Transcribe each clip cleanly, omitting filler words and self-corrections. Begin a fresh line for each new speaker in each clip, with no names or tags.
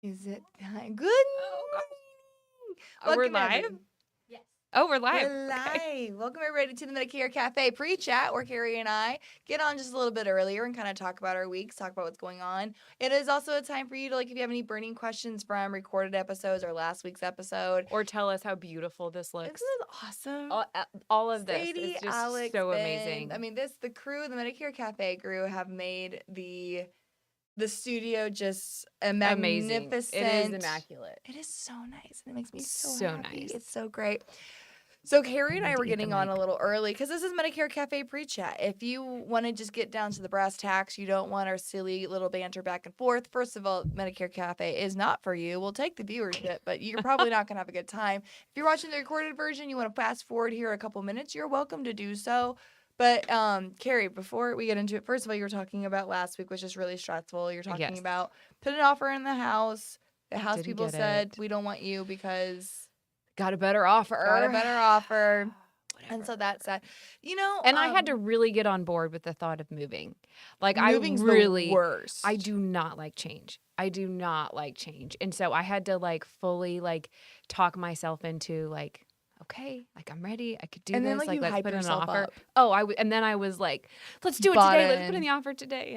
Is it time? Good
Oh,
morning.
we're
Welcome,
live?
everyone.
Yes. Oh, we're live.
We're
Okay.
live. Welcome, everybody, to the Medicare Cafe pre-chat, where Carrie and I get on just a little bit earlier and kind of talk about our weeks, talk about what's going on. It is also a time for you to, if you have any burning questions from recorded episodes or last week's episode.
Or tell us how beautiful this looks.
Isn't it awesome?
All of this
Sadie,
is just
Alex,
so
Ben,
amazing.
I mean, the crew, the Medicare Cafe crew have made the studio just a magnificent.
Amazing. It is immaculate.
It is so nice. And it makes me so
So
happy.
nice.
It's so great. So Carrie and
I
I
need
were
to eat the
getting on a
mic.
little early because this is Medicare Cafe pre-chat. If you want to just get down to the brass tacks, you don't want our silly little banter back and forth. First of all, Medicare Cafe is not for you. We'll take the viewership, but you're probably not going to have a good time. If you're watching the recorded version, you want to fast forward here a couple minutes, you're welcome to do so. But Carrie, before we get into it, first of all, you were talking about last week was just really stressful. You're talking
Yes.
about put an offer in the house. The house
Didn't
people
get
said,
it.
we don't want you because
Got a better offer.
got a better offer.
Whatever.
And so that's sad. You know,
And I had to really get on board with the thought of moving.
moving's
the
worst.
I do not like change. And so I had to fully talk myself into okay, I'm ready. I could do
And
this.
then, you
let's
hype
put in an
yourself
offer.
up.
Oh, and then I was like, let's do it
Bought
today. Let's put
in.
in the offer today.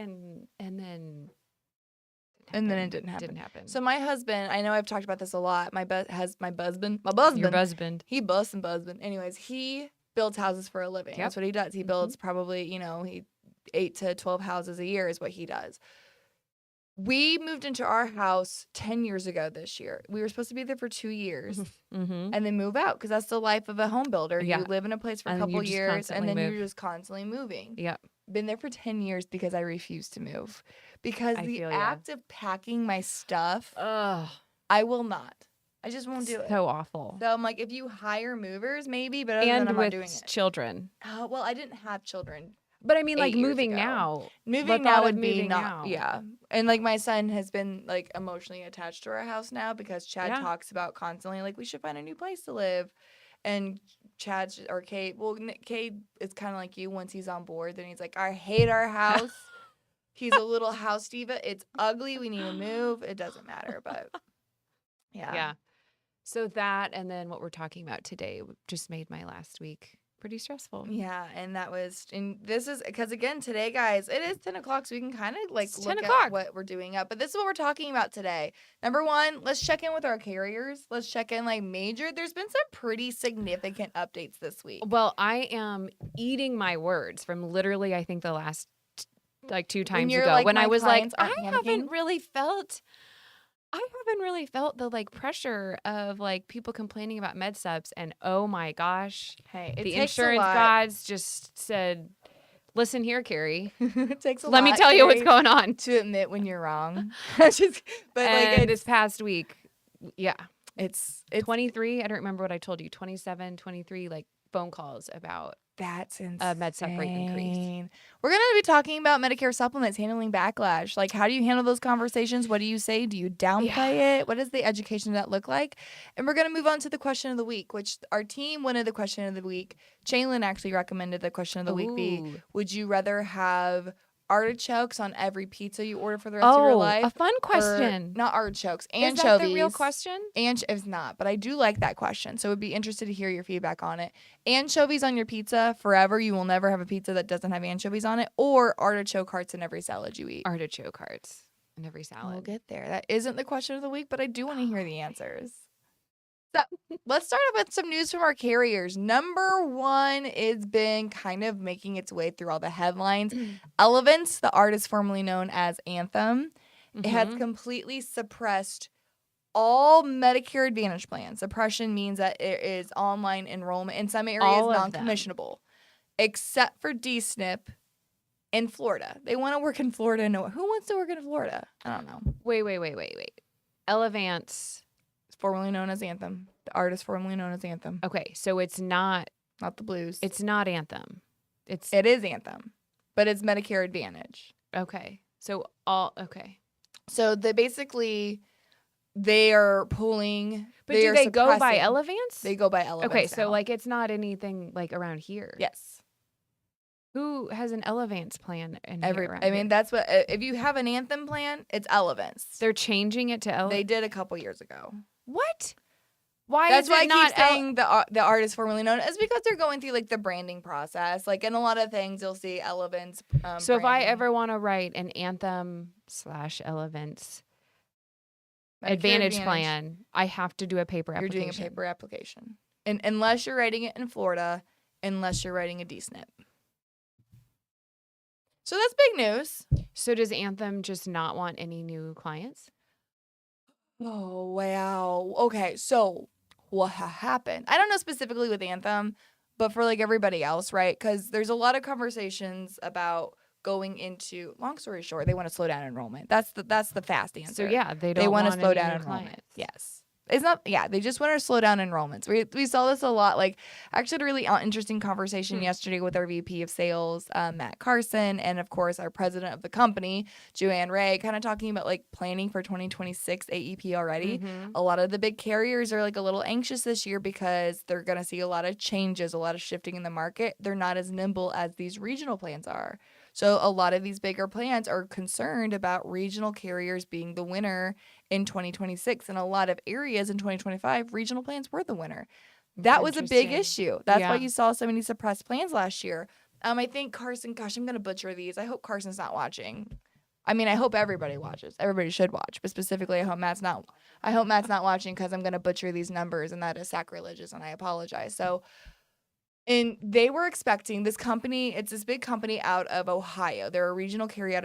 And then
it didn't happen.
Didn't happen.
So my husband, I know I've talked about this a lot. My husband.
Your husband.
He busts and husband. Anyways, he builds houses for a living.
Yep.
That's what he does. He builds probably, he 8 to 12 houses a year is what he does. We moved into our house 10 years ago this year. We were supposed to be there for 2 years
Mm-hmm.
and then move out because that's the life of a home builder.
Yeah.
You live in a place for a
And
couple
you just
years and
constantly
then
move.
you're just constantly moving.
Yep.
Been there for 10 years because I refuse to move. Because
I
the
feel ya.
act of packing my stuff,
Ugh.
I will not. I just won't do it.
So awful.
So I'm like, if you hire movers, maybe, but other than
And
I'm not doing
with
it.
children.
Well, I didn't have children.
But I mean,
8 years
moving
ago.
now.
Moving
The
now
thought
would
of
be
moving
not,
now.
yeah. And my son has been emotionally attached to our house now because Chad
Yeah.
talks about constantly we should find a new place to live. And Kate, Kate is kind of like you. Once he's on board, then he's like, I hate our house. He's a little house diva. It's ugly. We need to move. It doesn't matter, but yeah.
Yeah. So that and then what we're talking about today just made my last week pretty stressful.
Yeah, and this is because again today, guys, it is 10 o'clock, so we can kind of
It's 10
look
o'clock.
at what we're doing up. But this is what we're talking about today. Number one, let's check in with our carriers. Let's check in major. There's been some pretty significant updates this week.
Well, I am eating my words from literally, I think the last 2 times
you're
ago when
my
I was
clients
I
aren't
haven't
panicking?
really felt the pressure of people complaining about med subs, and oh my gosh,
Hey, it
the
takes
insurance
a lot.
gods just said, listen here, Carrie.
It takes a lot.
Let me tell you what's
Carrie,
going on.
to admit when you're wrong.
And this past week, yeah,
it's
23, I don't remember what I told you, 27, 23 phone calls about
that's insane.
a med sub rate increase.
We're going to be talking about Medicare supplements, handling backlash. How do you handle those conversations? What do you say? Do you downplay it? What does the education of that look like? And we're going to move on to the question of the week, which our team wanted the question of the week. Jalen actually recommended the question of the week be,
Ooh.
would you rather have artichokes on every pizza you order for the rest of your life?
A fun
or-
question.
not artichokes,
Is
anchovies.
that the real question?
It's not, but I do like that question. So would be interested to hear your feedback on it. Anchovies on your pizza forever. You will never have a pizza that doesn't have anchovies on it, or artichoke hearts in every salad you eat.
Artichoke hearts in every salad.
We'll get there. That isn't the question of the week, but I do want to hear the answers. So let's start off with some news from our carriers. Number one is been kind of making its way through all the headlines. Elevance, the artist formerly known as Anthem, it has completely suppressed all Medicare Advantage plans. Suppression means that it is online enrollment. In some areas,
All of them.
non-commissionable, except for DSNP in Florida. They want to work in Florida. No, who wants to work in Florida? I don't know.
Wait. Elevance.
It's formerly known as Anthem. The artist formerly known as Anthem.
Okay, so it's not
Not the Blues.
It's not Anthem.
It is Anthem, but it's Medicare Advantage.
Okay. So
So they are pulling.
But do they go by
suppressing.
Elevance?
They go by Elevance.
Okay, so
now.
it's not anything around here.
Yes.
Who has an Elevance plan in here around
I
here?
mean, that's what if you have an Anthem plan, it's Elevance.
They're changing it to
They did a couple years ago.
What? Why
That's
is
why
it
I
not
keep saying the artist formerly known is because they're going through like the branding process. Like in a lot of things, you'll see Elevance.
So if I
Branding.
ever want to write an Anthem/Elevance
Medicare
Advantage plan, I have to do a paper
You're
application.
doing a paper application, and unless you're writing it in Florida, unless you're writing a D-SNP. So that's big news.
So does Anthem just not want any new clients?
Oh, wow. Okay, so what happened? I don't know specifically with Anthem, but for like everybody else, right? Because there's a lot of conversations about going into. Long story short, they want to slow down enrollment. That's the fast answer.
So yeah, they
want to
want
slow
any
down
new
enrollment.
clients.
Yes. It's not, yeah, they just want to slow down enrollments. We saw this a lot. Like, actually, had a really interesting conversation yesterday with our VP of sales, Matt Carson, and of course, our president of the company, Joanne Ray, kind of talking about like planning for 2026 AEP already.
Mm-hmm.
A lot of the big carriers are like a little anxious this year because they're going to see a lot of changes, a lot of shifting in the market. They're not as nimble as these regional plans are. So a lot of these bigger plans are concerned about regional carriers being the winner in 2026. In a lot of areas in 2025, regional plans were the winner. That was a big issue. That's why you saw so many suppressed plans last year. I think Carson, gosh, I'm going to butcher these. I hope Carson's not watching. I mean, I hope everybody watches. Everybody should watch, but specifically, I hope Matt's not watching because I'm going to butcher these numbers, and that is sacrilegious, and I apologize. So, and they were expecting this company. It's this big company out of Ohio. They're a regional carrier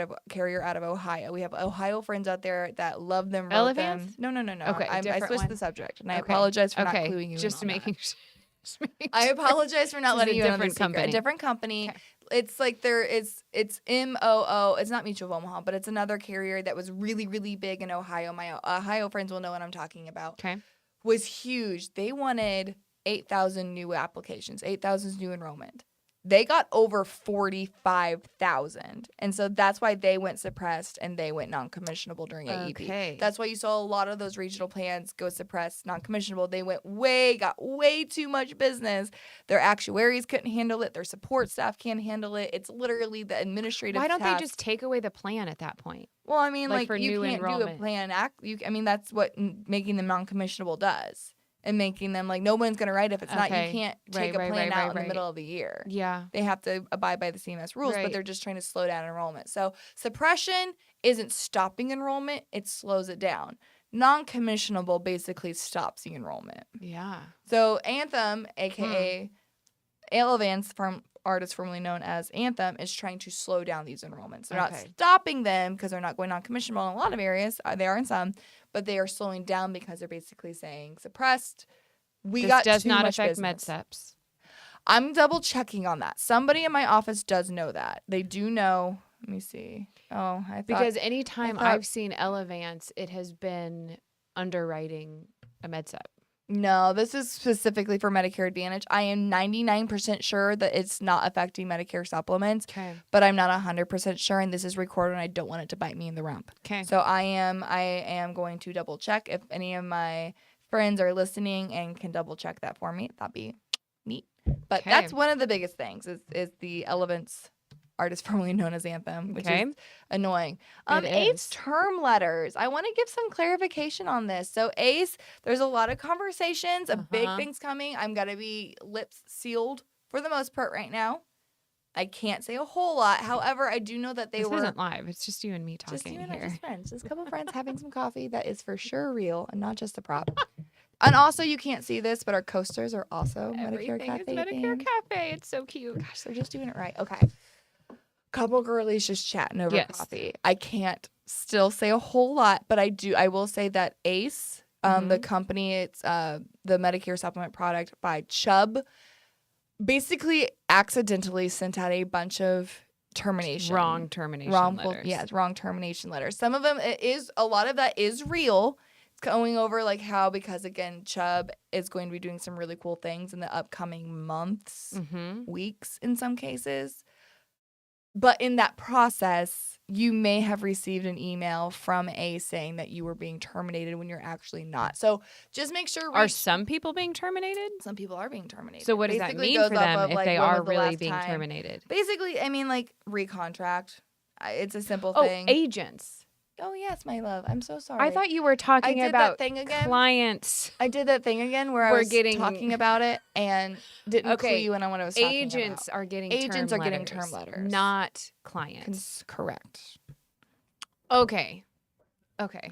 out of Ohio. We have Ohio friends out there that love them.
Elevance?
No.
Okay,
I switched the subject, and I
Okay.
apologize for not cluing you
Just
in on
making
that.
sure. Just making
I
sure.
apologize for not
This is
letting
a
you in on the
different
secret.
company.
A different company.
Okay.
It's like it's MOO. It's not Mutual of Omaha, but it's another carrier that was really, really big in Ohio. My Ohio friends will know what I'm talking about.
Okay.
Was huge. They wanted 8,000 new applications, 8,000 new enrollment. They got over 45,000. And so that's why they went suppressed and they went non-commissionable during AEP.
Okay.
That's why you saw a lot of those regional plans go suppressed, non-commissionable. They got way too much business. Their actuaries couldn't handle it. Their support staff can't handle it. It's literally the administrative
Why don't
task.
they just take away the plan at that point?
Well, I mean,
like for
you
new
can't
enrollment?
do a plan I mean, that's what making them non-commissionable does. And making them like no one's going to write if it's not. You can't take a plan out in the middle of the year.
Yeah.
They have to abide by the CMS rules, but
Right.
they're just trying to slow down enrollment. So suppression isn't stopping enrollment, it slows it down. Non-commissionable basically stops the enrollment.
Yeah.
So Anthem, aka Elevance, artist formerly known as Anthem, is trying to slow down these enrollments. They're not stopping them because they're not going non-commissionable in a lot of areas. They are in some, but they are slowing down because they're basically saying suppressed.
This does not affect MedSeps.
I'm double checking on that. Somebody in my office does know that. They do know. Let me see. Oh, I thought
Because anytime I've seen Elevance, it has been underwriting a MedSep.
No, this is specifically for Medicare Advantage. I am 99% sure that it's not affecting Medicare supplements, but I'm not 100% sure, and this is recorded, and I don't want it to bite me in the rump.
Okay.
So I am going to double check. If any of my friends are listening and can double check that for me, that'd be neat. But that's one of the biggest things is the Elevance artist formerly known as Anthem, which is annoying. ACE term letters. I want to give some clarification on this. So ACE, there's a lot of conversations, big things coming. I'm going to be lips sealed for the most part right now. I can't say a whole lot. However, I do know that this
isn't live. It's just you and me talking
just you and
here.
Just friends. Just a couple friends having some coffee. That is for sure real and not just a prop. And also, you can't see this, but our coasters are also Medicare Cafe.
Everything is Medicare Cafe. It's so cute.
Gosh, they're just doing it right. Okay. Couple girlies just chatting over coffee. I can't still say a whole lot, but I will say that ACE, the company, it's the Medicare supplement product by Chubb, basically accidentally sent out a bunch of
wrong termination letters.
Yeah, wrong termination letters. Some of them a lot of that is real. It's going over like how, because again, Chubb is going to be doing some really cool things in the upcoming months, weeks in some cases. But in that process, you may have received an email from ACE saying that you were being terminated when you're actually not. So just make sure.
Are some people being terminated?
Some people are being terminated.
So what does that
Basically
mean
goes
for
off
them
of,
if
like,
they
when
are
was the
really
last
being
time.
terminated?
Basically, I mean, like, recontract. It's a simple
Oh,
thing.
agents.
Oh, yes, my love. I'm so sorry.
I thought you were talking
did
about
that thing again.
clients.
I did that thing again where I
We're
was
getting-
talking about it and didn't clue you in on what I was talking about.
Agents are getting
Agents
term
are getting
letters,
term letters.
not clients.
Correct.
Okay.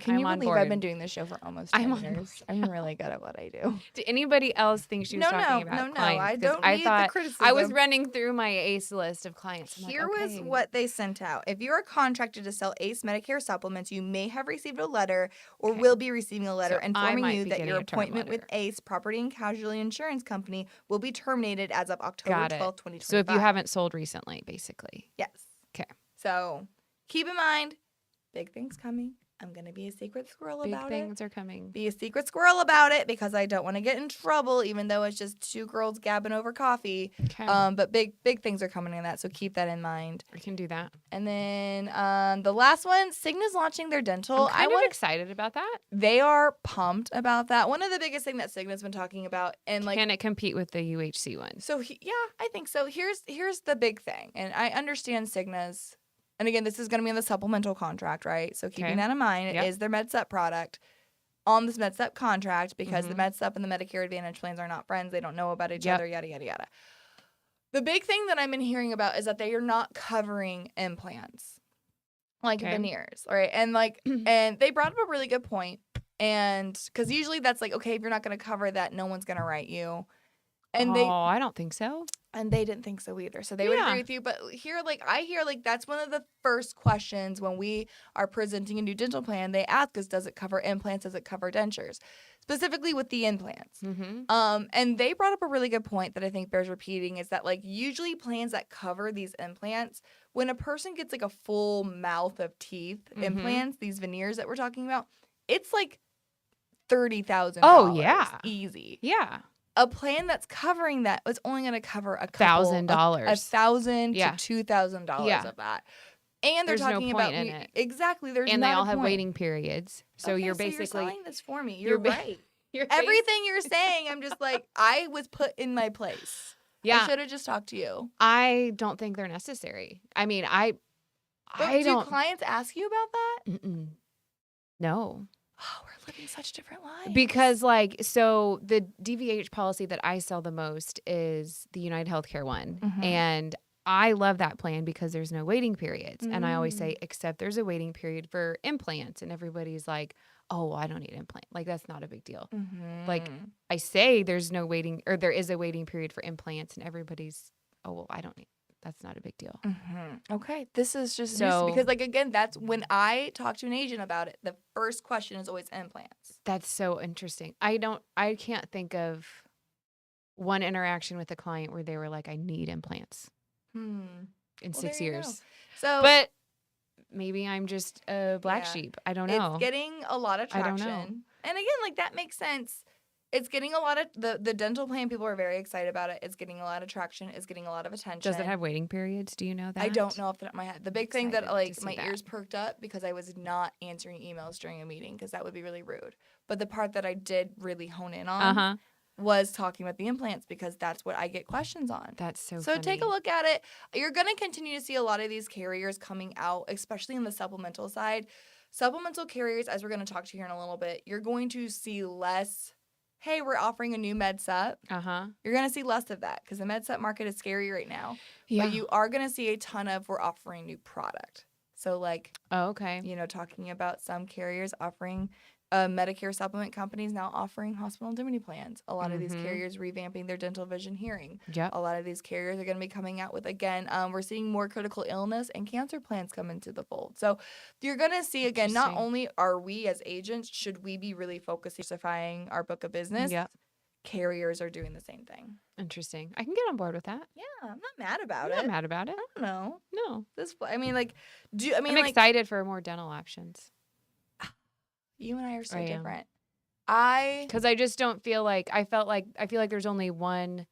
Can you
I'm on
believe
board.
I've been doing this show for almost 10
I'm on
years? I'm really good at what I do.
Did anybody else think she was talking about clients?
I
'Cause
don't
I
need
thought
the criticism.
I was running through my ACE list of clients. I'm
Here
like,
was
okay.
what they sent out. If you are contracted to sell ACE Medicare supplements, you may have received a letter or
Okay.
will be receiving a letter
So I
informing
might
you
be
that
getting
your
a term
appointment with
letter.
ACE Property and Casualty Insurance Company will be terminated as of October
Got
12th,
it.
2025.
So if you haven't sold recently, basically.
Yes.
Okay.
So keep in mind, big things coming. I'm going to be a secret squirrel
Big
about
things
it.
are coming.
Be a secret squirrel about it because I don't want to get in trouble, even though it's just two girls gabbing over coffee.
Okay.
But big things are coming in that, so keep that in mind.
I can do that.
And then the last one, Cigna's launching their dental.
I'm kind of excited about that.
They are pumped about that. One of the biggest thing that Cigna's been talking about, and like,
Can it compete with the UHC one?
so yeah, I think so. Here's the big thing, and I understand Cigna's. And again, this is going to be in the supplemental contract, right? So keeping that in mind, it is their MedSup product on this MedSup contract because the MedSup and the Medicare Advantage plans are not friends. They don't know about each other, yada, yada, yada. The big thing that I've been hearing about is that they are not covering implants, like veneers, right? And like, and they brought up a really good point. And because usually that's like, okay, if you're not going to cover that, no one's going to write you. And
I don't think so.
And they didn't think so either. So they would agree with you. But here, like, I hear, like, that's one of the first questions when we are presenting a new dental plan. They ask us, does it cover implants? Does it cover dentures? Specifically with the implants. And they brought up a really good point that I think bears repeating is that, like, usually plans that cover these implants, when a person gets, like, a full mouth of teeth implants, these veneers that we're talking about, it's, like, $30,000.
Oh, yeah.
Easy.
Yeah.
A plan that's covering that is only going to cover a couple
$1,000.
$1,000 to $2,000 of that. And they're
There's no
talking
point
about
in it.
Exactly. There's
and
not
they all
a
have
point.
waiting periods. So
Okay,
you're
so
basically
you're selling this for me. You're right.
You're
Everything you're saying, I'm just like, I was put in my place.
Yeah.
I should have just talked to you.
I don't think they're necessary. I mean,
do clients ask you about that?
No.
Oh, we're living such different lives.
Because, like, so the DVH policy that I sell the most is the United Healthcare one. And I love that plan because there's no waiting periods. And I always say, except there's a waiting period for implants. And everybody's like, oh, I don't need an implant. Like, that's not a big deal. Like, I say there's no waiting, or there is a waiting period for implants. And everybody's, oh, well, I don't need. That's not a big deal.
Okay. This is just news because, like, again, that's when I talk to an agent about it, the first question is always implants.
That's so interesting. I can't think of one interaction with a client where they were like, I need implants in 6 years.
So,
but maybe I'm just a black sheep. I don't know.
It's getting a lot of traction.
I don't know.
And again, like, that makes sense. It's getting a lot of the dental plan. People are very excited about it. It's getting a lot of traction. It's getting a lot of attention.
Does it have waiting periods? Do you know that?
I don't know off the top of my head. The big thing that, like, my
that.
ears perked up because I was not answering emails during a meeting because that would be really rude. But the part that I did really hone in on was talking about the implants because that's what I get questions on.
That's so
So
funny.
take a look at it. You're going to continue to see a lot of these carriers coming out, especially in the supplemental side. Supplemental carriers, as we're going to talk to you here in a little bit, you're going to see less, hey, we're offering a new MedSup. You're going to see less of that because the MedSup market is scary right now.
Yeah.
But you are going to see a ton of, we're offering new product. So, like, you know, talking about some carriers offering Medicare supplement companies now offering hospital indemnity plans. A lot of these carriers revamping their dental, vision, hearing. A lot of these carriers are going to be coming out with, again, we're seeing more critical illness and cancer plans come into the fold. So you're going to see, again, not only are we as agents, should we be really focusing on diversifying our book of business, carriers are doing the same thing.
Interesting. I can get on board with that.
Yeah, I'm not mad about it.
I'm not mad about it.
I don't know.
No.
I'm
excited for more dental options.
You and I are so
I am.
different.
Because I just don't feel like I feel like there's only one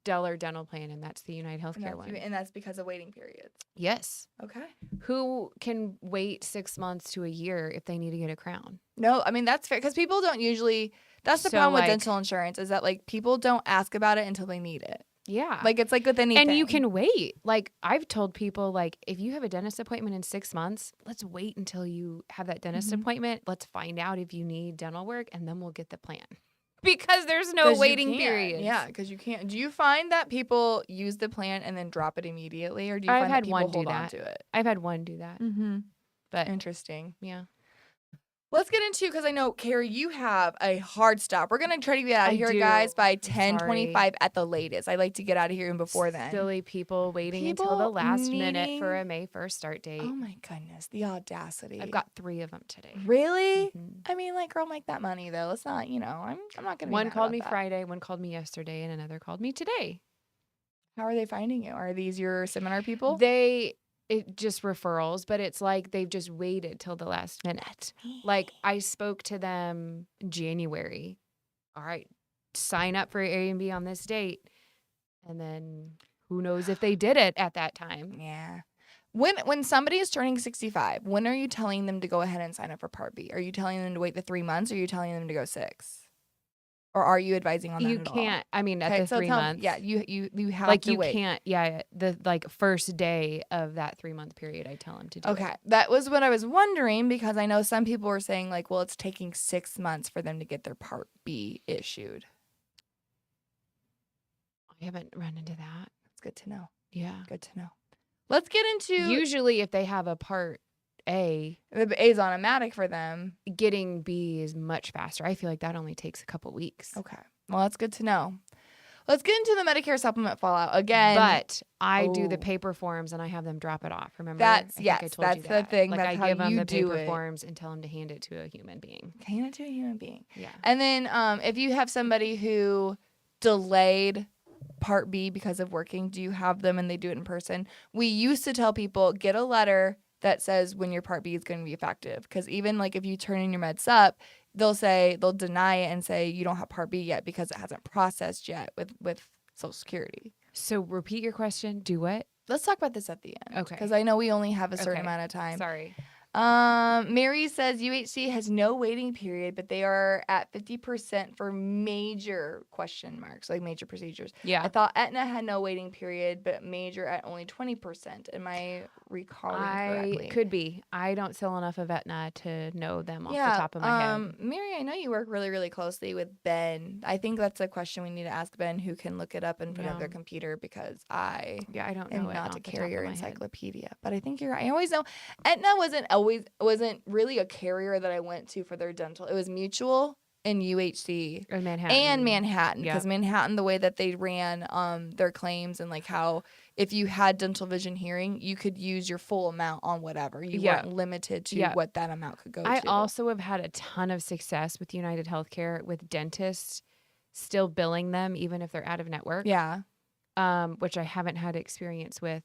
stellar dental plan, and that's the United
And
Healthcare
that's,
one.
and that's because of waiting periods.
Yes.
Okay.
Who can wait 6 months to a year if they need to get a crown?
No, I mean, that's fair because people don't usually. That's the
So,
problem with
like-
dental insurance is that like people don't ask about it until they need it.
Yeah.
Like it's like with anything.
And you can wait. Like I've told people, like, if you have a dentist appointment in 6 months, let's wait until you have that dentist appointment. Let's find out if you need dental work, and then we'll get the plan. Because there's no
'Cause you
waiting
can't.
period.
Yeah, because you can't. Do you find that people use the plan and then drop it immediately, or do you
I've
find
had
that people
one do
hold on
that.
to it?
I've had one do that.
Mm-hmm.
But
Interesting.
yeah.
Let's get into, because I know, Carrie, you have a hard stop. We're going to try to get out of
I
here,
do.
guys, by
I'm
10:25 at the latest. I like to get out of here even before then.
Silly people waiting until the
People
last minute for
needing-
a May 1st start date.
Oh my goodness, the audacity.
I've got 3 of them today.
Really?
Mhm.
I mean, like, girl, make that money, though. Let's not, I'm not going to be
One
mad
called
about
me
that.
Friday, one called me yesterday, and another called me today.
How are they finding you? Are these your seminar people?
It just referrals, but it's like they've just waited till the last minute. Like I spoke to them in January. All right, sign up for Airbnb on this date. And then who knows if they did it at that time.
Yeah. When somebody is turning 65, when are you telling them to go ahead and sign up for Part B? Are you telling them to wait the 3 months, or are you telling them to go 6? Or are you advising on that
You
at all?
can't. I mean, at the 3 months.
Yeah, you have
like
to
you
wait.
can't. Yeah, the like first day of that 3-month period, I tell them to do it.
Okay, that was what I was wondering, because I know some people were saying like, well, it's taking 6 months for them to get their Part B issued.
I haven't run into that.
That's good to know.
Yeah.
Good to know. Let's get into
Usually, if they have a Part A,
the A's automatic for them.
getting B is much faster. I feel like that only takes a couple weeks.
Okay, well, that's good to know. Let's get into the Medicare supplement fallout again.
But I do the
Oh.
paper forms and I have them drop it off. Remember?
That's-
I think
yes,
I told
that's
you
the
that.
thing.
Like
That's
I
how
give them
you
the
do
paper
it.
forms and tell them to hand it to a human being.
Hand it to a human being.
Yeah.
And then if you have somebody who delayed Part B because of working, do you have them and they do it in person? We used to tell people, get a letter that says when your Part B is going to be effective. Because even like if you turn in your meds up, they'll deny it and say you don't have Part B yet because it hasn't processed yet with Social Security.
So repeat your question. Do what?
Let's talk about this at the end.
Okay.
Because I know we only have a certain
Okay.
amount of time.
Sorry.
Mary says UHC has no waiting period, but they are at 50% for major question marks, like major procedures.
Yeah.
I thought Aetna had no waiting period, but major at only 20%. Am I recalling correctly?
Could be. I don't sell enough of Aetna to know them off the top of my head.
Mary, I know you work really, really closely with Ben. I think that's a question we need to ask Ben, who can look it up and put it on their computer, because I
Yeah, I don't know.
am
it
not
off
a
the top of
carrier
my head.
encyclopedia. But I think you're right. I always know Aetna wasn't really a carrier that I went to for their dental. It was Mutual and UHC.
Or Manhattan.
And Manhattan,
Yeah.
because Manhattan, the way that they ran their claims, and like how if you had dental vision hearing, you could use your full amount on whatever. You
Yeah.
weren't limited to
Yeah.
what that amount could go
I
to.
also have had a ton of success with United Healthcare with dentists still billing them even if they're out of network.
Yeah.
Which I haven't had experience with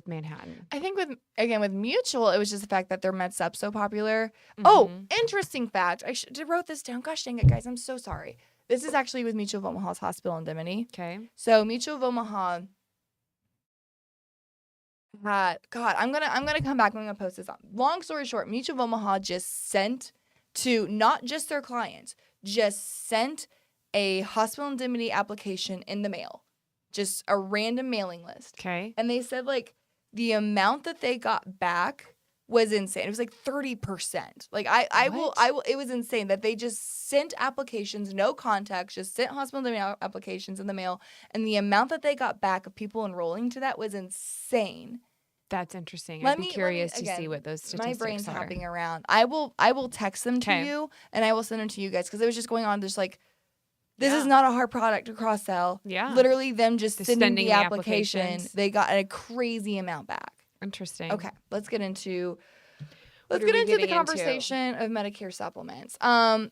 Manhattan.
I think with Mutual, it was just the fact that their med sup's so popular. Oh,
Mhm.
interesting fact. I should have wrote this down. Gosh dang it, guys. I'm so sorry. This is actually with Mutual of Omaha's hospital indemnity.
Okay.
So Mutual of Omaha had, God, I'm gonna come back. I'm gonna post this on. Long story short, Mutual of Omaha just sent to not just their clients, just sent a hospital indemnity application in the mail, just a random mailing list.
Okay.
And they said like the amount that they got back was insane. It was like 30%. Like I will it was insane that they just sent applications, no context, just sent hospital indemnity applications in the mail, and the amount that they got back of people enrolling to that was insane.
That's interesting.
Let
I'd be
me-
curious
let me-
to see
again,
what those
My
statistics
brain's
are.
hopping around. I will text them to
'Kay.
you, and I will send them to you guys, because it was just going on just like, this is
Yeah.
not a hard product to cross sell.
Yeah.
Literally them just
Just
sending
sending
the
the
application.
applications.
They got a crazy amount back.
Interesting.
Okay, let's get into Let's
are
get
we
into the
getting into?
conversation of Medicare supplements.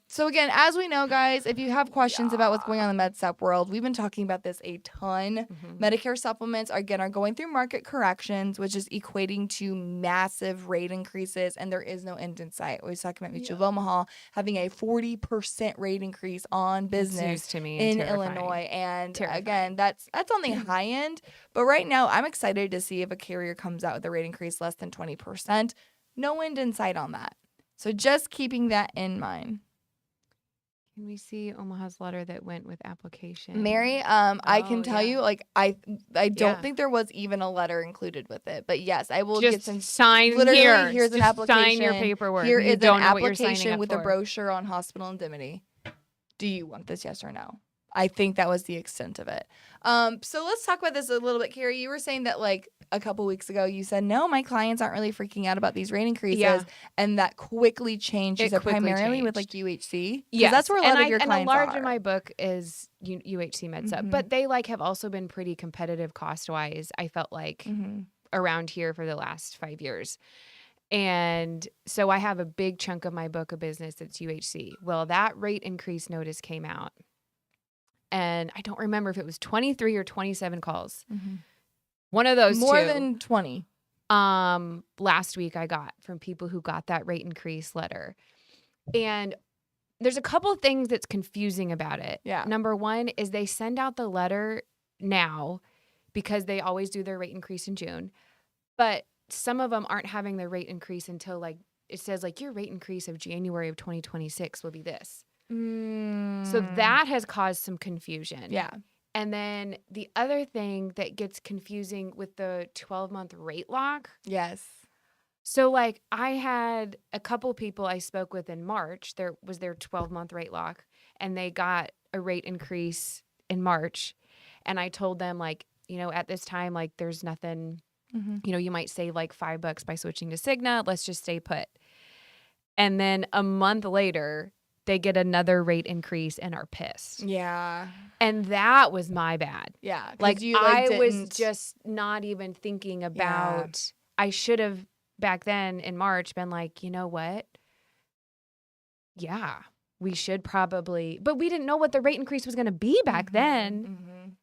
So again, as we know, guys, if you have questions about what's going on in the MedSup world, we've been talking about this a ton. Medicare supplements are going through market corrections, which is equating to massive rate increases, and there is no end in sight. We was talking about Mutual of Omaha having a 40% rate increase on business
news to me
in
and terrifying.
Illinois, and
Terrifying.
again, that's on the high end. But right now, I'm excited to see if a carrier comes out with a rate increase less than 20%. No end in sight on that. So just keeping that in mind.
Can we see Omaha's letter that went with application?
Mary, I can tell you, like, I don't
Yeah.
think there was even a letter included with it. But yes, I will
Just
get some.
sign
Literally,
here.
here's an
Just
application.
sign your paperwork.
Here
You
is
don't
an
know what you're signing
application
up
with
for.
a brochure on hospital indemnity. Do you want this? Yes or no? I think that was the extent of it. So let's talk about this a little bit, Carrie. You were saying that like a couple weeks ago, you said, no, my clients aren't really freaking out about these rate increases.
Yeah.
And that quickly changed. You
It
said
quickly
primarily with like
changed.
UHC?
Yes.
That's where a lot of your clients
and a large
are.
of my book is UHC MedSup. But they like have also been pretty competitive cost-wise, I felt like, around here for the last 5 years. And so I have a big chunk of my book of business that's UHC. Well, that rate increase notice came out. And I don't remember if it was 23 or 27 calls. One of those
More
two.
than 20.
Last week I got from people who got that rate increase letter. And there's a couple things that's confusing about it.
Yeah.
Number one is they send out the letter now because they always do their rate increase in June. But some of them aren't having their rate increase until like it says like your rate increase of January of 2026 will be this. So that has caused some confusion.
Yeah.
And then the other thing that gets confusing with the 12-month rate lock.
Yes.
So like I had a couple people I spoke with in March. There was their 12-month rate lock, and they got a rate increase in March. And I told them like, you know, at this time, like there's nothing, you know, you might save like $5 by switching to Cigna. Let's just stay put. And then a month later, they get another rate increase and are pissed.
Yeah.
And that was my bad.
Yeah.
Like
you,
I was
didn't-
just not even thinking about, I should have back then in March been like, you know what? Yeah, we should probably, but we didn't know what the rate increase was going to be back then.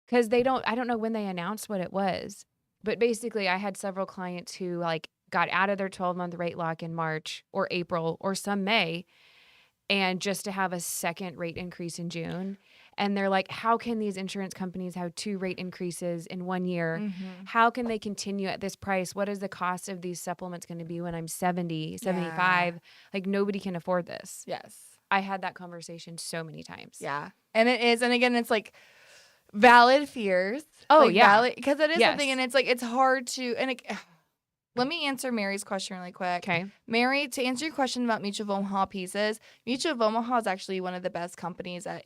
Because I don't know when they announced what it was. But basically I had several clients who like got out of their 12-month rate lock in March or April or some May, and just to have a second rate increase in June. And they're like, how can these insurance companies have 2 rate increases in 1 year? How can they continue at this price? What is the cost of these supplements going to be when I'm 70, 75? Like nobody can afford this.
Yes.
I had that conversation so many times.
Yeah. And it is. And again, it's like valid fears.
Oh,
like,
yeah.
Because it is
Yes.
something, and it's like, it's hard to, and it, let me answer Mary's question really quick.
Okay.
Mary, to answer your question about Mutual of Omaha pieces, Mutual of Omaha is actually one of the best companies at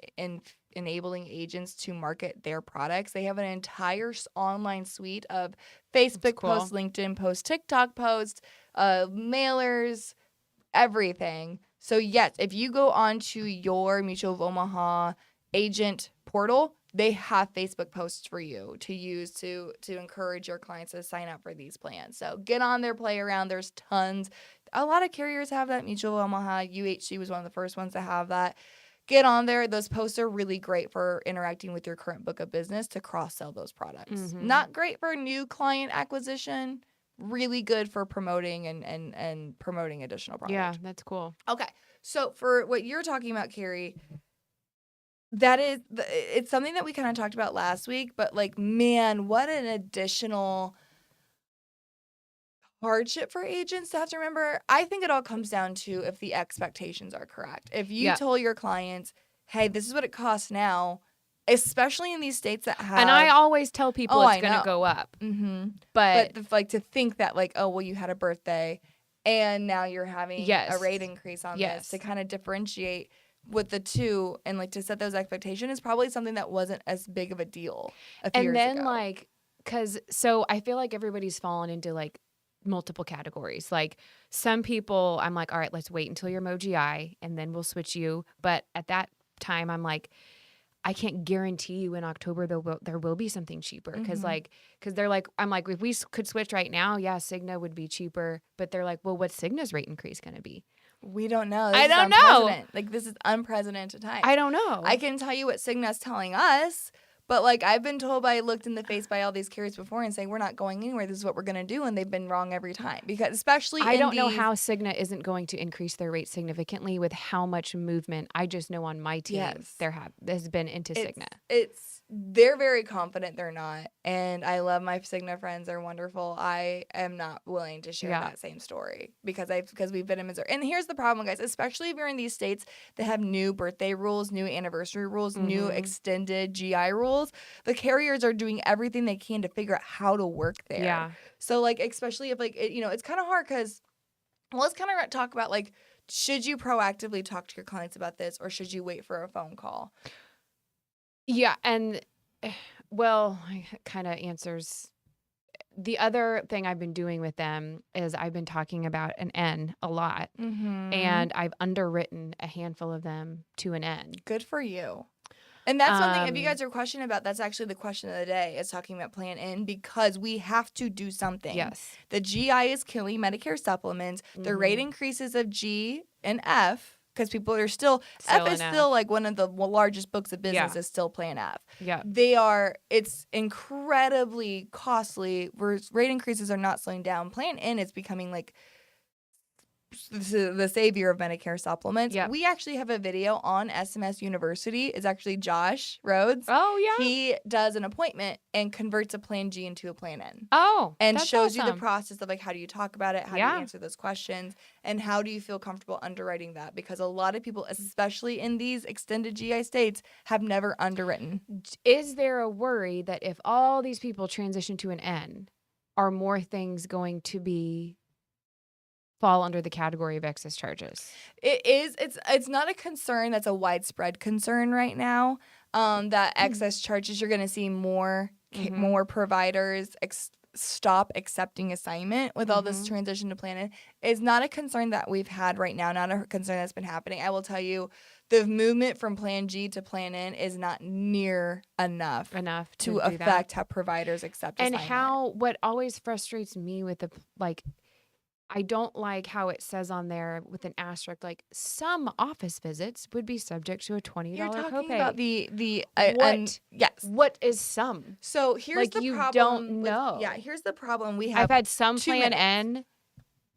enabling agents to market their products. They have an entire online suite of Facebook posts, LinkedIn posts, TikTok posts, mailers, everything. So yes, if you go onto your Mutual of Omaha agent portal, they have Facebook posts for you to use to encourage your clients to sign up for these plans. So get on there, play around. There's tons. A lot of carriers have that. Mutual of Omaha, UHC was one of the first ones to have that. Get on there. Those posts are really great for interacting with your current book of business to cross-sell those products. Not great for new client acquisition. Really good for promoting and promoting additional products.
Yeah, that's cool.
Okay. So for what you're talking about, Carrie, that is, it's something that we kind of talked about last week, but like, man, what an additional hardship for agents to have to remember. I think it all comes down to if the expectations are correct. If you told your clients, hey, this is what it costs now, especially in these states that have.
And I always tell people it's going to go up.
But like to think that like, oh, well, you had a birthday and now you're having a rate increase on this, to kind of differentiate with the two and like to set those expectations is probably something that wasn't as big of a deal a few years ago. And then
like, so I feel like everybody's fallen into like multiple categories. Like some people I'm like, all right, let's wait until you're MoGI and then we'll switch you. But at that time I'm like, I can't guarantee you in October there will be something cheaper because
Mhm.
they're like, I'm like, if we could switch right now, yeah, Cigna would be cheaper. But they're like, well, what's Cigna's rate increase going to be?
We don't know. This
I
is
don't know.
unprecedented. Like, this is unprecedented times.
I don't
I
know.
can tell you what Cigna's telling us, but like I've been told looked in the face by all these carriers before and saying we're not going anywhere. This is what we're gonna do, and they've been wrong every time because especially
I
in
don't know
these.
how Cigna isn't going to increase their rate significantly with how much movement. I just know on my team
Yes.
has been into Cigna.
They're very confident they're not, and I love my Cigna friends. They're wonderful. I am not willing to share
Yeah.
that same story because we've been in Missouri. And here's the problem, guys, especially if you're in these states that have new birthday rules, new anniversary rules, new extended GI rules. The carriers are doing everything they can to figure out how to work there.
Yeah.
So like, especially if like it's kind of hard because let's kind of talk about like, should you proactively talk to your clients about this or should you wait for a phone call?
Yeah, and well, it kind of answers. The other thing I've been doing with them is I've been talking about an N a lot, and I've underwritten a handful of them to an N.
Good for you. And that's one thing, if you guys are questioning about, that's actually the question of the day, is talking about Plan N because we have to do something.
Yes.
The GI is killing Medicare supplements. The rate increases of G and F, because people are still F is still like one of the largest books of business is still Plan F.
Yeah.
It's incredibly costly. Rate increases are not slowing down. Plan N is becoming like the savior of Medicare supplements.
Yep.
We actually have a video on SMS University. It's actually Josh Rhodes.
Oh, yeah.
He does an appointment and converts a Plan G into a Plan N.
Oh,
and
that's
shows you the
awesome.
process of like how do you talk about it, how do you answer those questions, and how do you feel comfortable underwriting that? Because a lot of people, especially in these extended GI states, have never underwritten.
Is there a worry that if all these people transition to an N, are more things going to fall under the category of excess charges?
It is. It's not a concern that's a widespread concern right now. That excess charges, you're going to see more providers stop accepting assignment with all this transition to Plan N. It's not a concern that we've had right now, not a concern that's been happening. I will tell you, the movement from Plan G to Plan N is not near enough to affect how providers accept
and
assignment.
what always frustrates me with I don't like how it says on there with an asterisk, like some office visits would be subject to a $20
You're talking
copay.
about the
what?
Yes.
What is some?
So here's the
you
problem.
don't know.
Here's the problem. We have.
I've had some
2
Plan
minutes.
N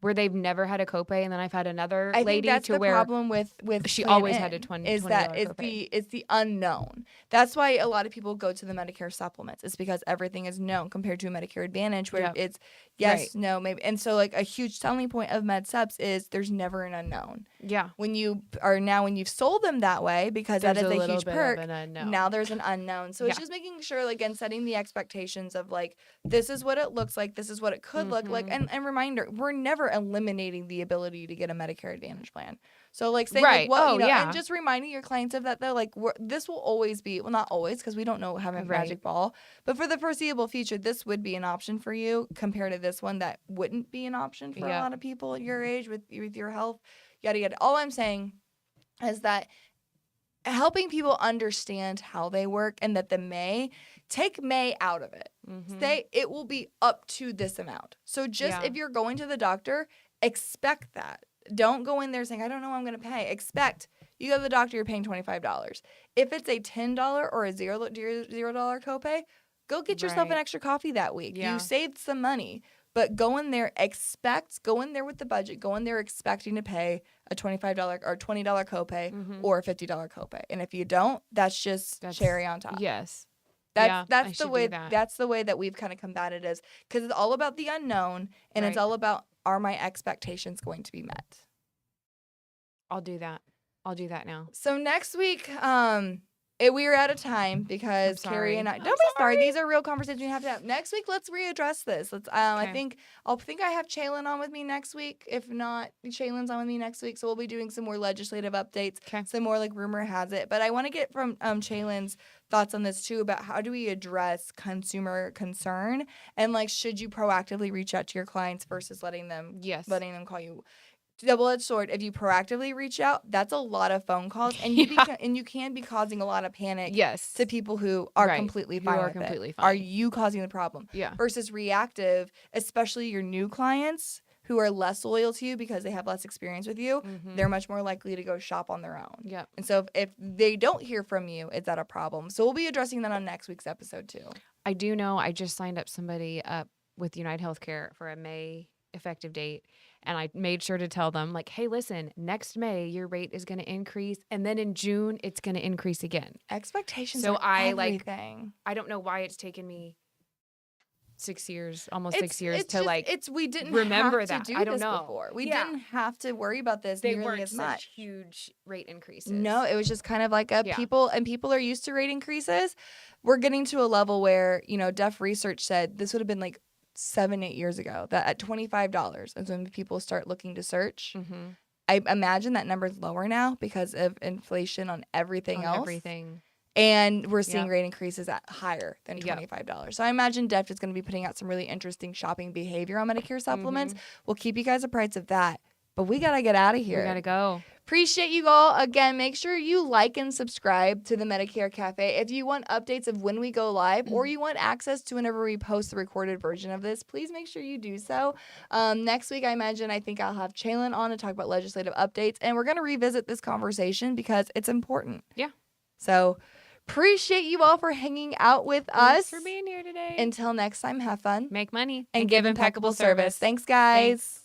where they've never had a copay, and then I've had another
I
lady
think that's
to
the
where
problem with
she
Plan
always
N
had a $20
is that
copay.
it's the unknown. That's why a lot of people go to the Medicare supplements. It's because everything is known compared to a Medicare Advantage where it's yes, no, maybe. And so like a huge selling point of med subs is there's never an unknown.
Yeah.
When you've sold them that way because
There's
that is a
little
huge
bit
perk.
of an unknown.
Now there's an unknown. So it's just making sure, like, and setting the expectations of like, this is what it looks like, this is what it could look like. And reminder, we're never eliminating the ability to get a Medicare Advantage plan. So like saying like, what, and just reminding your clients of that, though, like this will always be, well, not always because we don't know, have a magic ball, but for the foreseeable future, this would be an option for you compared to this one that wouldn't be an option for a lot of people your age with your health, yada, yada. All I'm saying is that helping people understand how they work and that take May out of it. Say it will be up to this amount. So just if you're going to the doctor, expect that. Don't go in there saying, I don't know what I'm going to pay. Expect you go to the doctor, you're paying $25. If it's a $10 or a $0 copay, go get yourself an extra coffee that week. You saved some money. But go in there with the budget, go in there expecting to pay a $25 or $20 copay or a $50 copay. And if you don't, that's cherry on top.
Yes.
That's the way that we've kind of combated it, because it's all about the unknown and it's all about, are my expectations going to be met?
I'll do that now.
So next week, we are out of time because Carrie and I. Don't be sorry. These are real conversations you have to have. Next week, let's readdress this. Let's. I think I have Shaylin on with me next week. If not, Shaylin's on with me next week. So we'll be doing some more legislative updates. Some more like rumor has it. But I want to get from Shaylin's thoughts on this too about how do we address consumer concern and like should you proactively reach out to your clients versus letting them call you. double-edged sword. If you proactively reach out, that's a lot of phone calls, and you can be causing a lot of panic
Yes.
to people who are
Right.
completely
Who
fine
are
with
completely
it.
fine.
Are you causing the problem?
Yeah.
Versus reactive, especially your new clients who are less loyal to you because they have less experience with you, they're much more likely to go shop on their own.
Yep.
And so if they don't hear from you, is that a problem? So we'll be addressing that on next week's episode too.
I do know I just signed up somebody up with United Healthcare for a May effective date. And I made sure to tell them, like, hey, listen, next May, your rate is going to increase. And then in June, it's going to increase again.
Expectations
So
are everything.
I don't know why it's taken me 6 years, almost
It's
6 years to
just,
like
we didn't
remember
have to
that.
do
I don't
this
know.
before. We
Yeah.
didn't have to worry about this
They
nearly
weren't
as
such
much.
huge rate increases.
No, it was just kind of like a
Yeah.
people are used to rate increases. We're getting to a level where, Deaf Research said this would have been like 7-8 years ago, that at $25 is when people start looking to search. I imagine that number's lower now because of inflation on everything else. And we're seeing rate increases at higher than $25. So I imagine Deft is going to be putting out some really interesting shopping behavior on Medicare supplements. We'll keep you guys apprised of that. But we got to get out of here.
We got to go.
Appreciate you all. Again, make sure you like and subscribe to the Medicare Cafe. If you want updates of when we go live or you want access to whenever we post the recorded version of this, please make sure you do so. Next week, I think I'll have Chaylin on to talk about legislative updates. And we're going to revisit this conversation because it's important.
Yeah.
So appreciate you all for hanging out with us.
Thanks for being here today.
Until next time, have fun.
Make money.
And give impeccable service. Thanks, guys.
Thanks.